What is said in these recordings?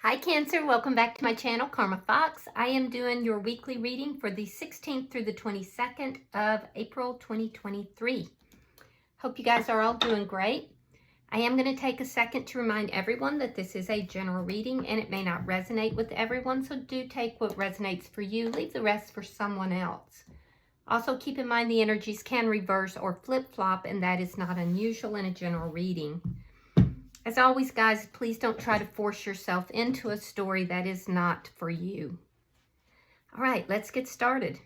Hi Cancer, welcome back to my channel, Karma Fox. I am doing your weekly reading for the 16th through the 22nd of April 2023. Hope you guys are all doing great. I am going to take a second to remind everyone that this is a general reading and it may not resonate with everyone, so do take what resonates for you, leave the rest for someone else. Also keep in mind the energies can reverse or flip-flop, and that is not unusual in a general reading. As always, guys, please don't try to force yourself into a story that is not for you. All right, let's get started.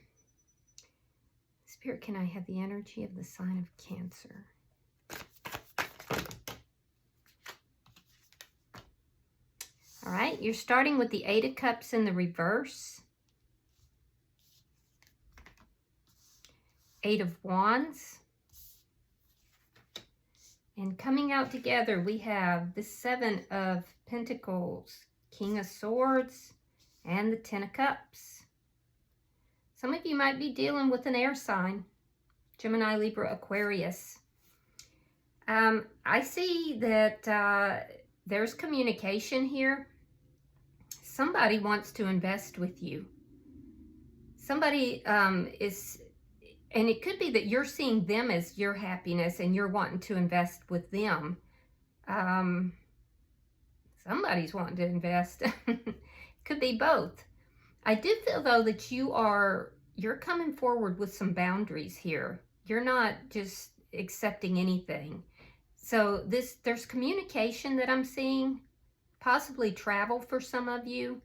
Spirit, can I have the energy of the sign of Cancer? All right, you're starting with the Eight of Cups in the reverse. Eight of Wands. And coming out together, we have the Seven of Pentacles, King of Swords, and the Ten of Cups. Some of you might be dealing with an air sign, Gemini, Libra, Aquarius. I see that there's communication here. Somebody wants to invest with you. Somebody and it could be that you're seeing them as your happiness and you're wanting to invest with them. Somebody's wanting to invest. Could be both. I do feel though that you're coming forward with some boundaries here. You're not just accepting anything. So there's communication that I'm seeing, possibly travel for some of you.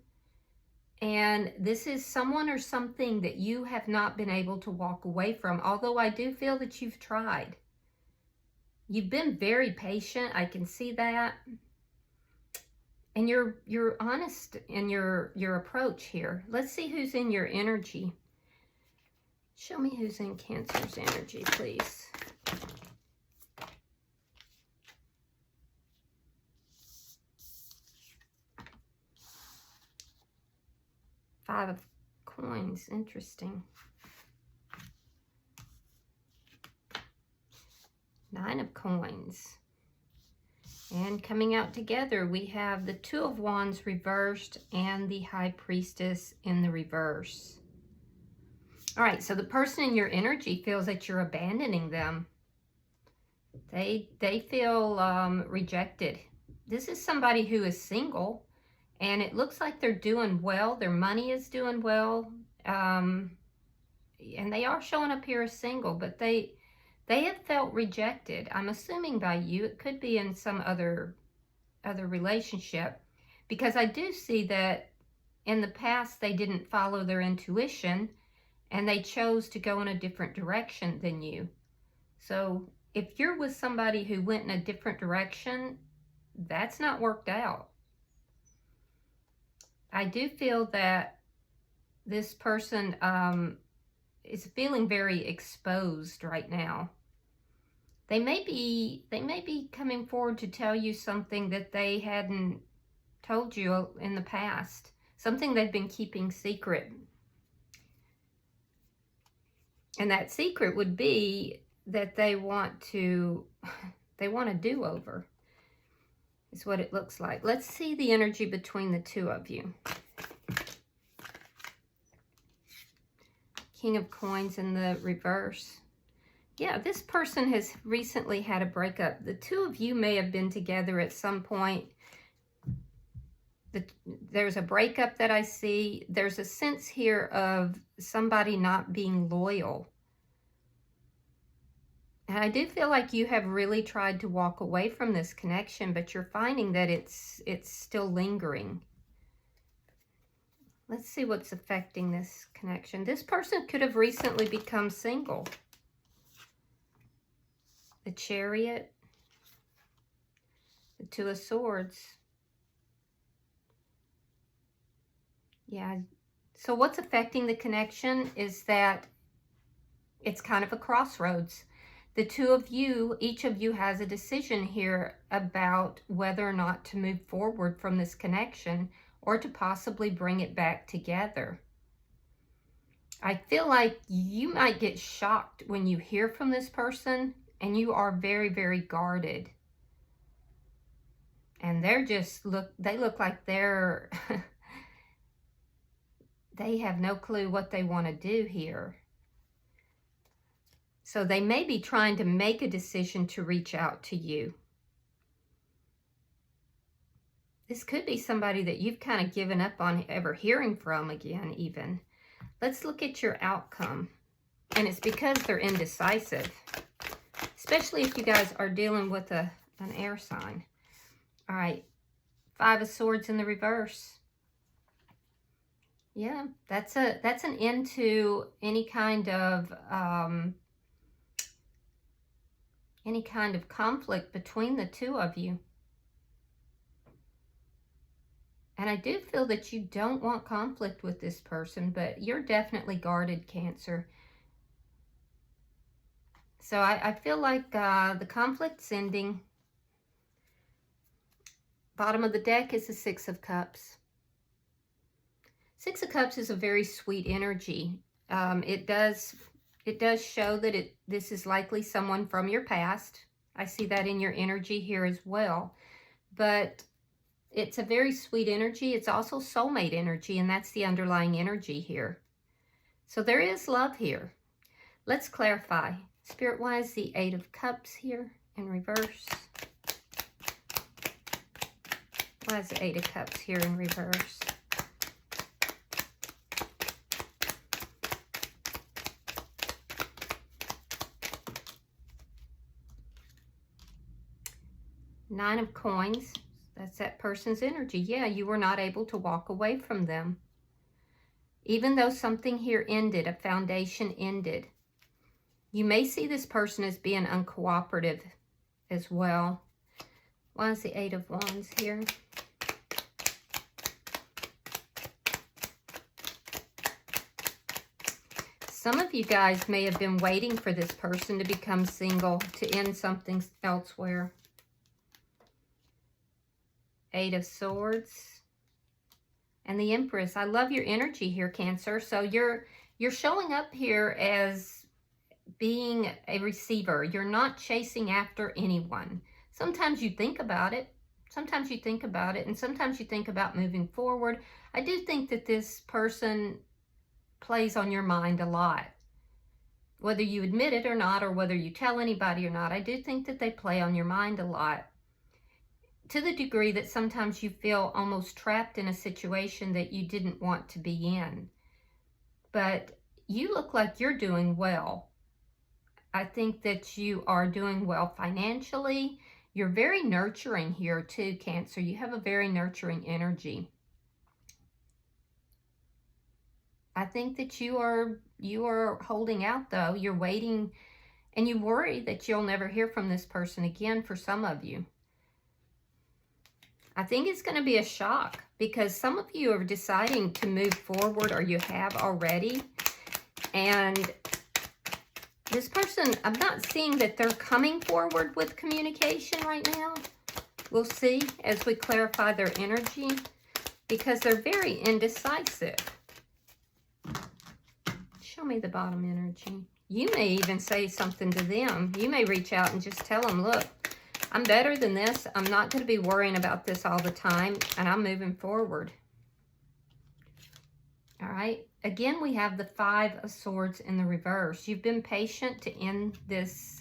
And this is someone or something that you have not been able to walk away from, although I do feel that you've tried. You've been very patient, I can see that. And you're honest in your approach here. Let's see who's in your energy. Show me who's in Cancer's energy, please. Five of Coins, interesting. Nine of Coins. And coming out together, we have the Two of Wands reversed and the High Priestess in the reverse. All right, so the person in your energy feels that you're abandoning them. They feel rejected. This is somebody who is single. And it looks like they're doing well. Their money is doing well. And they are showing up here as single, but they have felt rejected. I'm assuming by you. It could be in some other relationship. Because I do see that in the past they didn't follow their intuition and they chose to go in a different direction than you. So if you're with somebody who went in a different direction, that's not worked out. I do feel that this person is feeling very exposed right now. They may be coming forward to tell you something that they hadn't told you in the past, something they've been keeping secret. And that secret would be that they want a do-over. Is what it looks like. Let's see the energy between the two of you. King of Coins in the reverse. Yeah, this person has recently had a breakup. The two of you may have been together at some point. There's a breakup that I see. There's a sense here of somebody not being loyal. And I do feel like you have really tried to walk away from this connection, but you're finding that it's still lingering. Let's see what's affecting this connection. This person could have recently become single. The Chariot. The Two of Swords. Yeah. So what's affecting the connection is that it's kind of a crossroads. The two of you, each of you has a decision here about whether or not to move forward from this connection or to possibly bring it back together. I feel like you might get shocked when you hear from this person and you are very, very guarded. And they're just, they look like they're, they have no clue what they want to do here. So they may be trying to make a decision to reach out to you. This could be somebody that you've kind of given up on ever hearing from again, even. Let's look at your outcome. And it's because they're indecisive. Especially if you guys are dealing with an air sign. All right. 5 of Swords in the reverse. Yeah, that's an end to any kind of conflict between the two of you. And I do feel that you don't want conflict with this person, but you're definitely guarded, Cancer. So I feel like the conflict's ending. Bottom of the deck is the 6 of Cups. 6 of Cups is a very sweet energy. It does show that this is likely someone from your past. I see that in your energy here as well. But it's a very sweet energy. It's also soulmate energy, and that's the underlying energy here. So there is love here. Let's clarify. Spirit-wise, the 8 of Cups here in reverse. Why is the 8 of Cups here in reverse? Nine of Coins. That's that person's energy. Yeah, you were not able to walk away from them. Even though something here ended, a foundation ended. You may see this person as being uncooperative as well. Why is the 8 of Wands here? Some of you guys may have been waiting for this person to become single, to end something elsewhere. 8 of Swords. And the Empress. I love your energy here, Cancer. So you're showing up here as being a receiver. You're not chasing after anyone. Sometimes you think about it. Sometimes you think about it. And sometimes you think about moving forward. I do think that this person plays on your mind a lot. Whether you admit it or not, or whether you tell anybody or not, I do think that they play on your mind a lot. To the degree that sometimes you feel almost trapped in a situation that you didn't want to be in. But you look like you're doing well. I think that you are doing well financially. You're very nurturing here too, Cancer. You have a very nurturing energy. I think that you are holding out though. You're waiting, and you worry that you'll never hear from this person again for some of you. I think it's going to be a shock because some of you are deciding to move forward, or you have already. And this person, I'm not seeing that they're coming forward with communication right now. We'll see as we clarify their energy, because they're very indecisive. Show me the bottom energy. You may even say something to them. You may reach out and just tell them, look, I'm better than this. I'm not going to be worrying about this all the time, and I'm moving forward. All right. Again, we have the 5 of Swords in the reverse. You've been patient to end this,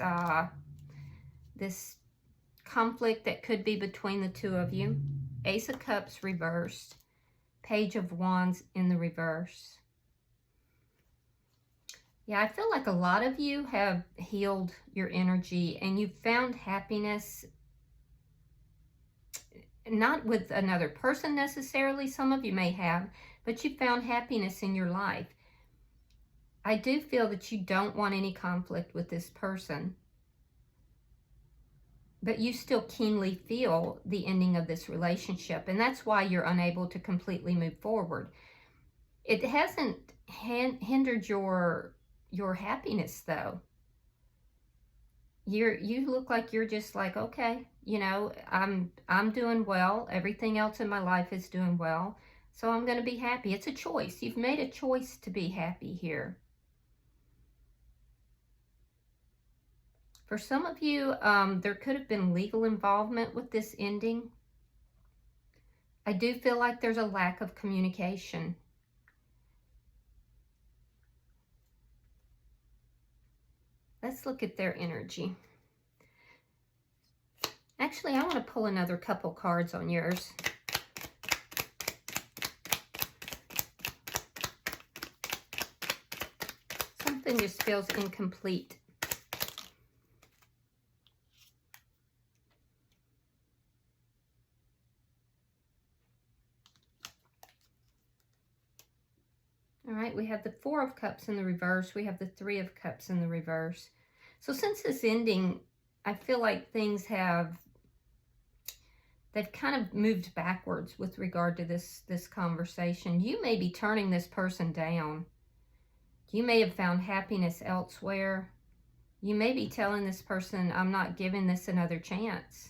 this conflict that could be between the two of you. Ace of Cups reversed. Page of Wands in the reverse. Yeah, I feel like a lot of you have healed your energy and you've found happiness, not with another person necessarily. Some of you may have, but you found happiness in your life. I do feel that you don't want any conflict with this person, but you still keenly feel the ending of this relationship, and that's why you're unable to completely move forward. It hasn't hindered your happiness though. You look like you're just like, okay, you know, I'm doing well. Everything else in my life is doing well. So I'm going to be happy. It's a choice. You've made a choice to be happy here. For some of you, there could have been legal involvement with this ending. I do feel like there's a lack of communication. Let's look at their energy. Actually, I want to pull another couple cards on yours. Something just feels incomplete. All right, we have the Four of Cups in the reverse. We have the Three of Cups in the reverse. So since this ending, I feel like things they've kind of moved backwards with regard to this conversation. You may be turning this person down. You may have found happiness elsewhere. You may be telling this person, I'm not giving this another chance.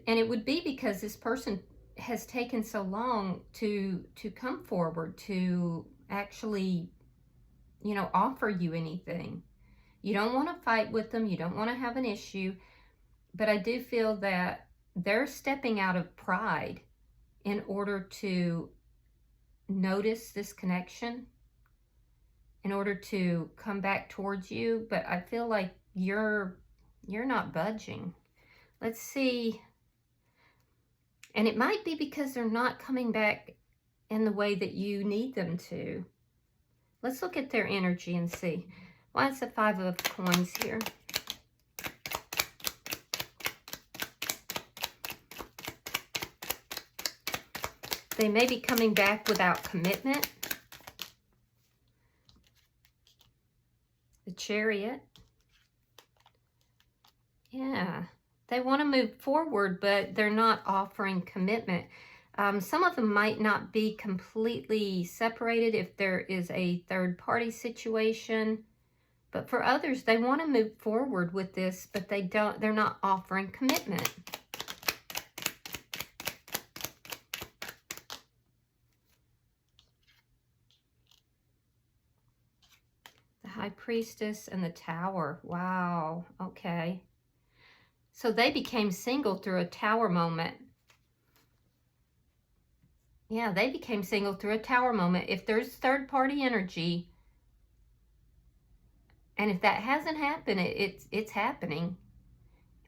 And it would be because this person has taken so long to come forward, to actually, you know, offer you anything. You don't want to fight with them. You don't want to have an issue. But I do feel that they're stepping out of pride in order to notice this connection, in order to come back towards you. But I feel like you're not budging. Let's see. And it might be because they're not coming back in the way that you need them to. Let's look at their energy and see. Why is the Five of Coins here? They may be coming back without commitment. The Chariot. Yeah. They want to move forward, but they're not offering commitment. Some of them might not be completely separated if there is a third-party situation. But for others, they want to move forward with this, but they're not offering commitment. The High Priestess and the Tower. Wow. Okay. So they became single through a Tower moment. Yeah, they became single through a Tower moment. If there's third-party energy, and if that hasn't happened, it's happening.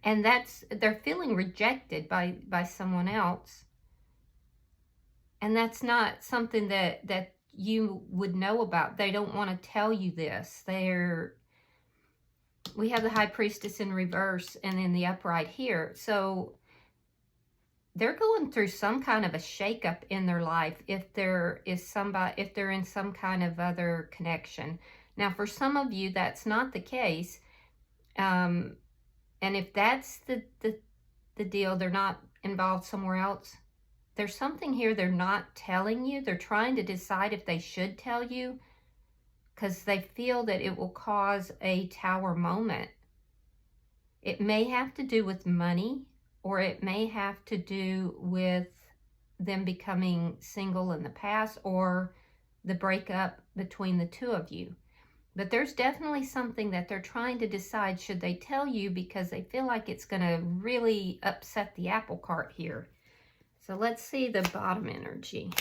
And they're feeling rejected by someone else. And that's not something that you would know about. They don't want to tell you this. We have the High Priestess in reverse and then the upright here. So they're going through some kind of a shakeup in their life if they're in some kind of other connection. Now, for some of you, that's not the case. And if that's the deal, they're not involved somewhere else. There's something here they're not telling you. They're trying to decide if they should tell you because they feel that it will cause a Tower moment. It may have to do with money, or it may have to do with them becoming single in the past, or the breakup between the two of you. But there's definitely something that they're trying to decide, should they tell you, because they feel like it's going to really upset the apple cart here. So let's see the bottom energy.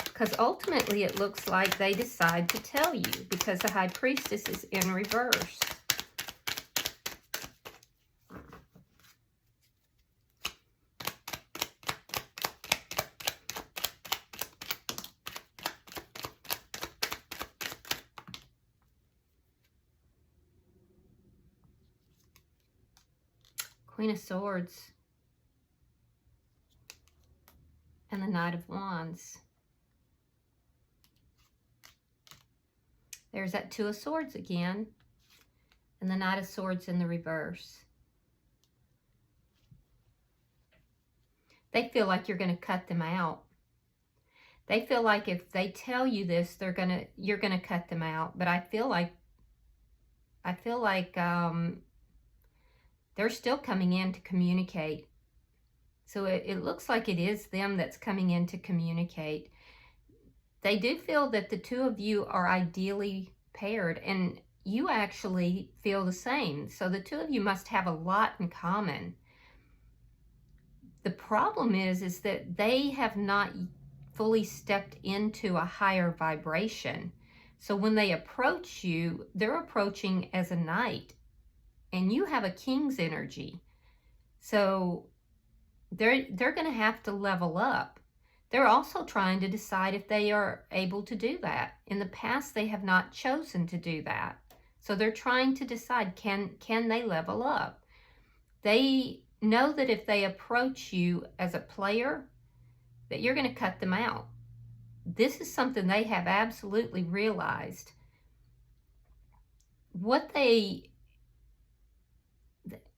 Because ultimately it looks like they decide to tell you, because the High Priestess is in reverse. Queen of Swords. And the Knight of Wands. There's that Two of Swords again. And the Knight of Swords in the reverse. They feel like you're going to cut them out. They feel like if they tell you this, you're going to cut them out. But I feel like they're still coming in to communicate. So it looks like it is them that's coming in to communicate. They do feel that the two of you are ideally paired, and you actually feel the same. So the two of you must have a lot in common. The problem is that they have not fully stepped into a higher vibration. So when they approach you, they're approaching as a knight, and you have a king's energy. So they're going to have to level up. They're also trying to decide if they are able to do that. In the past, they have not chosen to do that. So they're trying to decide, can they level up? They know that if they approach you as a player, that you're going to cut them out. This is something they have absolutely realized. What they've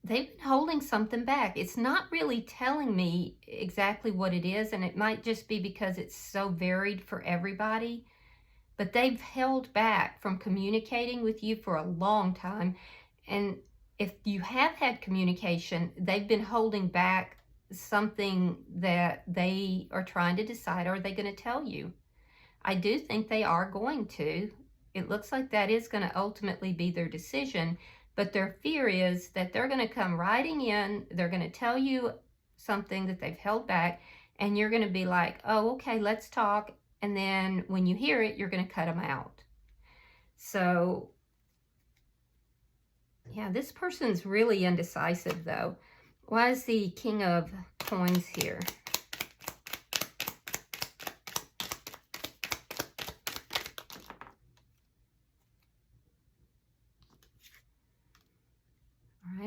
been holding something back. It's not really telling me exactly what it is, and it might just be because it's so varied for everybody, but they've held back from communicating with you for a long time. And if you have had communication, they've been holding back something that they are trying to decide. Are they going to tell you? I do think they are going to. It looks like that is going to ultimately be their decision. But their fear is that they're going to come riding in, they're going to tell you something that they've held back, and you're going to be like, oh, okay, let's talk. And then when you hear it, you're going to cut them out. So, yeah, this person's really indecisive, though. Why is the King of Coins here?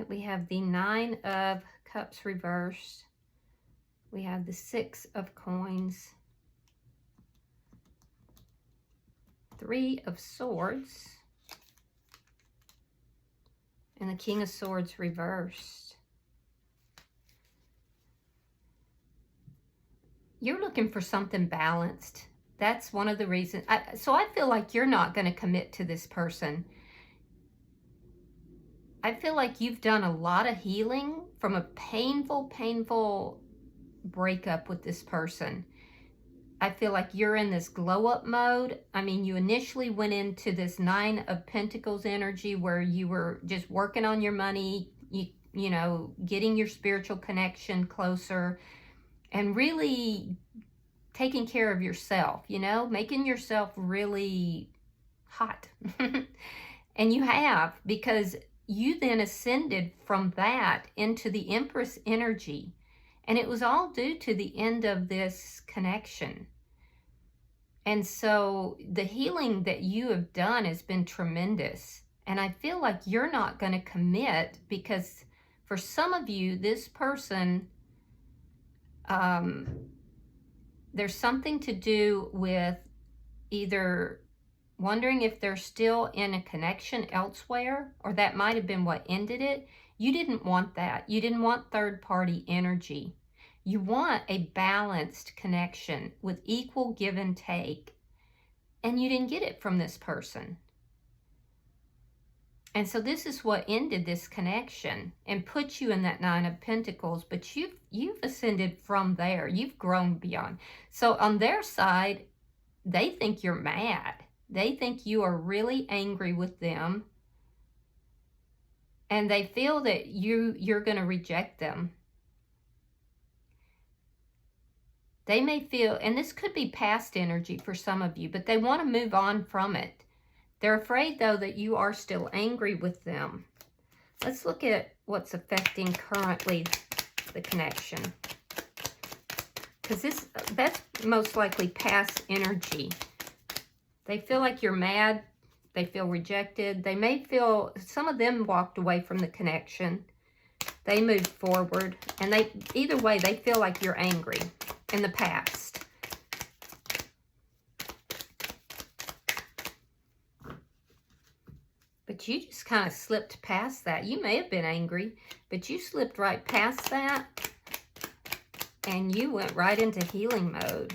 We have the Nine of Cups reversed. We have the Six of Coins. Three of Swords. And the King of Swords reversed. You're looking for something balanced. That's one of the reasons. So I feel like you're not going to commit to this person. I feel like you've done a lot of healing from a painful breakup with this person. I feel like you're in this glow up mode. I mean, you initially went into this Nine of Pentacles energy where you were just working on your money, you know, getting your spiritual connection closer and really taking care of yourself, you know, making yourself really hot. And you have, because you then ascended from that into the Empress energy. And it was all due to the end of this connection. And so the healing that you have done has been tremendous. And I feel like you're not going to commit because for some of you, this person, there's something to do with either wondering if they're still in a connection elsewhere, or that might have been what ended it. You didn't want that. You didn't want third-party energy. You want a balanced connection with equal give and take, and you didn't get it from this person. And so this is what ended this connection and put you in that Nine of Pentacles, but you've ascended from there. You've grown beyond. So on their side, they think you're mad. They think you are really angry with them, and they feel that you're going to reject them. They may feel, and this could be past energy for some of you, but they want to move on from it. They're afraid, though, that you are still angry with them. Let's look at what's affecting currently the connection, because that's most likely past energy. They feel like you're mad. They feel rejected. They may feel, some of them walked away from the connection. They moved forward. And either way, they feel like you're angry in the past. But you just kind of slipped past that. You may have been angry, but you slipped right past that. And you went right into healing mode.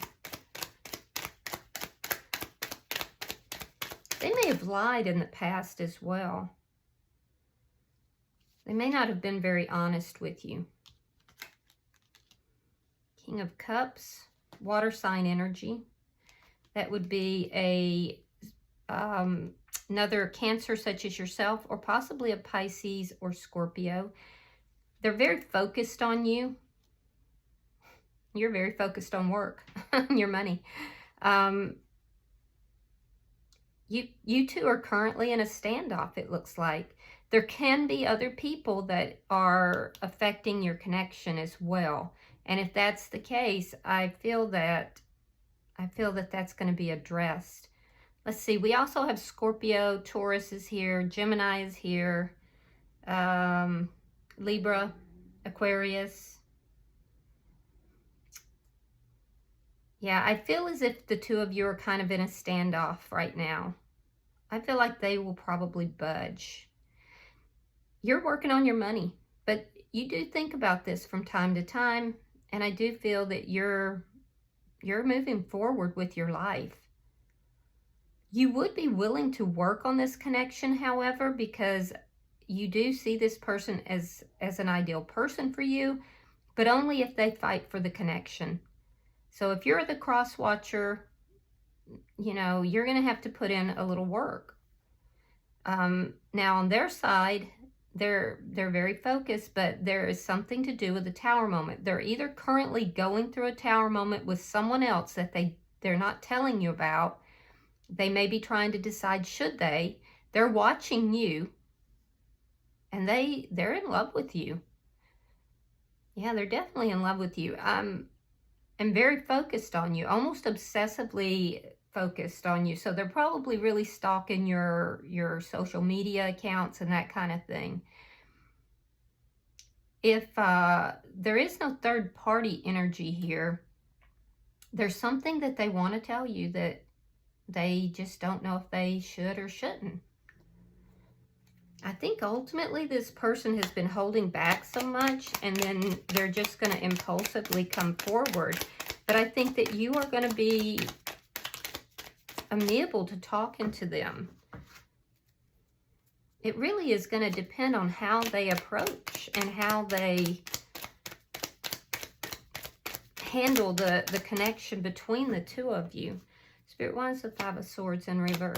They may have lied in the past as well. They may not have been very honest with you. King of Cups, water sign energy. That would be another Cancer such as yourself, or possibly a Pisces or Scorpio. They're very focused on you. You're very focused on work, your money. You two are currently in a standoff, it looks like. There can be other people that are affecting your connection as well. And if that's the case, I feel that that's going to be addressed. Let's see. We also have Scorpio, Taurus is here, Gemini is here, Libra, Aquarius. Yeah, I feel as if the two of you are kind of in a standoff right now. I feel like they will probably budge. You're working on your money, but you do think about this from time to time, and I do feel that you're moving forward with your life. You would be willing to work on this connection, however, because you do see this person as an ideal person for you, but only if they fight for the connection. So if you're the cross watcher, you know, you're going to have to put in a little work. Now on their side, they're very focused, but there is something to do with the tower moment. They're either currently going through a tower moment with someone else that they're not telling you about. They may be trying to decide, should they? They're watching you, and they're in love with you. Yeah, they're definitely in love with you. And very focused on you, almost obsessively focused on you. So they're probably really stalking your social media accounts and that kind of thing. If there is no third party energy here, there's something that they want to tell you that they just don't know if they should or shouldn't. I think ultimately this person has been holding back so much, and then they're just going to impulsively come forward. But I think that you are going to be amenable to talking to them. It really is going to depend on how they approach and how they handle the connection between the two of you. Spirit, why is the Five of Swords in reverse?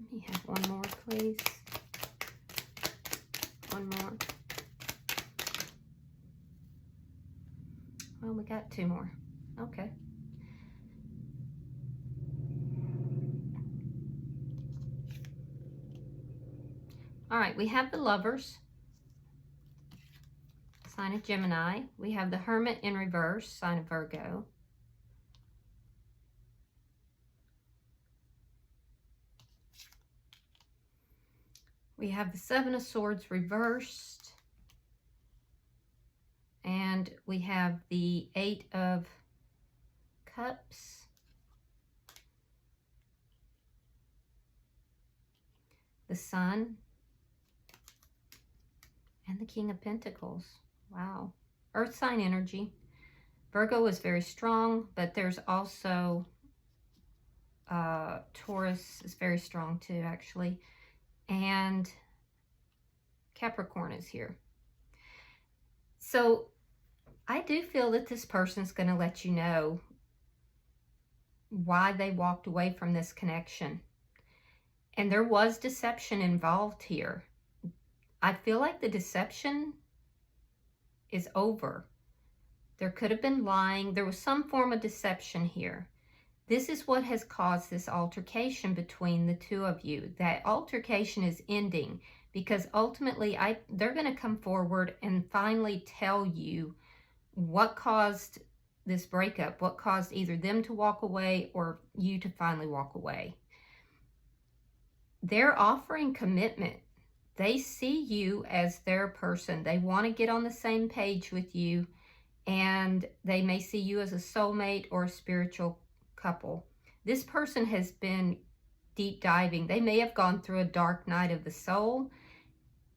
Let me have one more, please. One more. Well, we got two more. Okay. All right, we have the Lovers, sign of Gemini. We have the Hermit in reverse, sign of Virgo. We have the Seven of Swords reversed. And we have the Eight of Cups. The Sun. And the King of Pentacles. Wow. Earth sign energy. Virgo is very strong, but there's also Taurus is very strong too, actually. And Capricorn is here. So I do feel that this person's going to let you know why they walked away from this connection. And there was deception involved here. I feel like the deception is over. There could have been lying. There was some form of deception here. This is what has caused this altercation between the two of you. That altercation is ending because ultimately they're going to come forward and finally tell you what caused this breakup, what caused either them to walk away or you to finally walk away. They're offering commitment. They see you as their person. They want to get on the same page with you, and they may see you as a soulmate or a spiritual couple. This person has been deep diving. They may have gone through a dark night of the soul,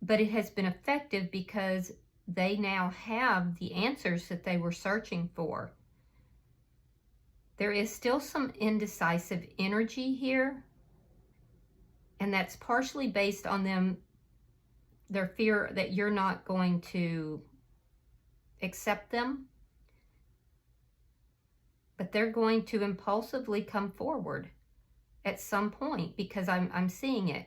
but it has been effective because they now have the answers that they were searching for. There is still some indecisive energy here, and that's partially based on their fear that you're not going to accept them. But they're going to impulsively come forward at some point because I'm seeing it.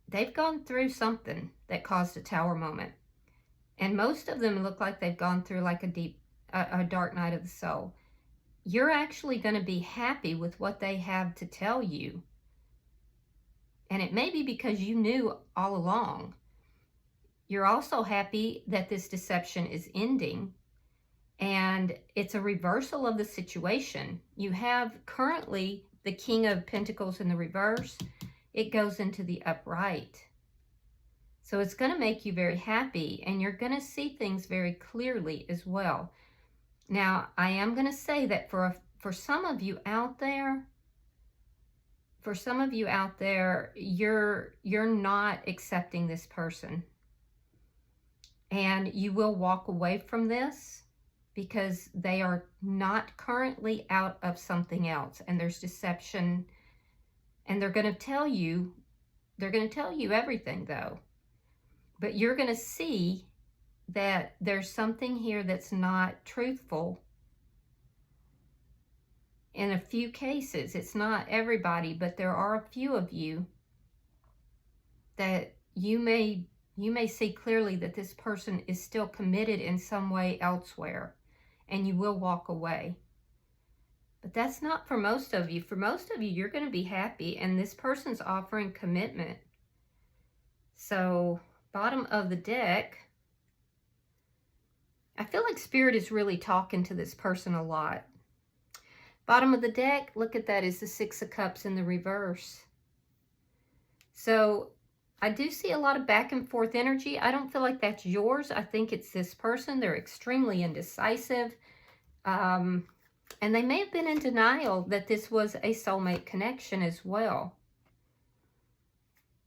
they've gone through something that caused a tower moment. And most of them look like they've gone through like a dark night of the soul. You're actually going to be happy with what they have to tell you. And it may be because you knew all along. You're also happy that this deception is ending. And it's a reversal of the situation. You have currently the King of Pentacles in the reverse. It goes into the upright. So it's going to make you very happy, and you're going to see things very clearly as well. Now, I am going to say that for some of you out there, you're not accepting this person. And you will walk away from this because they are not currently out of something else, and there's deception, and they're going to tell you everything though. But you're going to see that there's something here that's not truthful. In a few cases, it's not everybody, but there are a few of you that you may see clearly that this person is still committed in some way elsewhere, and you will walk away. But that's not for most of you. For most of you, you're going to be happy, and this person's offering commitment. So, bottom of the deck, I feel like Spirit is really talking to this person a lot. Bottom of the deck, look at that, is the Six of Cups in the reverse. So, I do see a lot of back and forth energy. I don't feel like that's yours. I think it's this person. They're extremely indecisive. And they may have been in denial that this was a soulmate connection as well.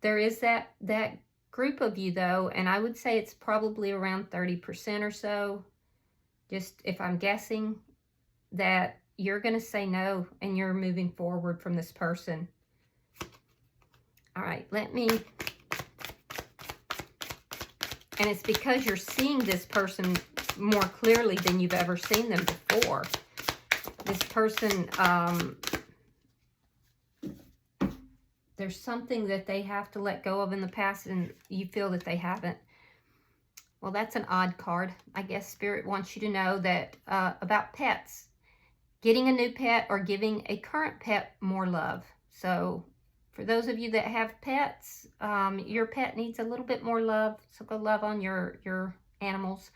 There is that group of you though, and I would say it's probably around 30% or so, just if I'm guessing, that you're going to say no and you're moving forward from this person. All right, and it's because you're seeing this person more clearly than you've ever seen them before. This person, there's something that they have to let go of in the past, and you feel that they haven't. Well, that's an odd card. I guess Spirit wants you to know that about pets. Getting a new pet or giving a current pet more love. So for those of you that have pets, your pet needs a little bit more love. So go love on your animals.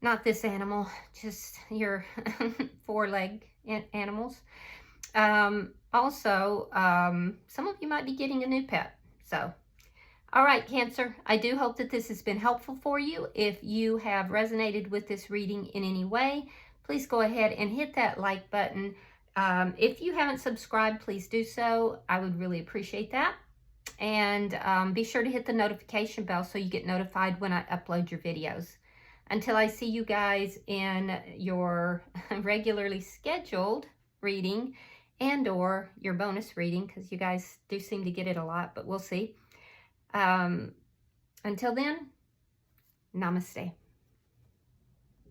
Not this animal, just your four-leg animals. Also, some of you might be getting a new pet. So, all right, Cancer, I do hope that this has been helpful for you. If you have resonated with this reading in any way, please go ahead and hit that like button. If you haven't subscribed, please do so. I would really appreciate that. And be sure to hit the notification bell so you get notified when I upload your videos. Until I see you guys in your regularly scheduled reading and or your bonus reading, because you guys do seem to get it a lot, but we'll see. Until then, namaste.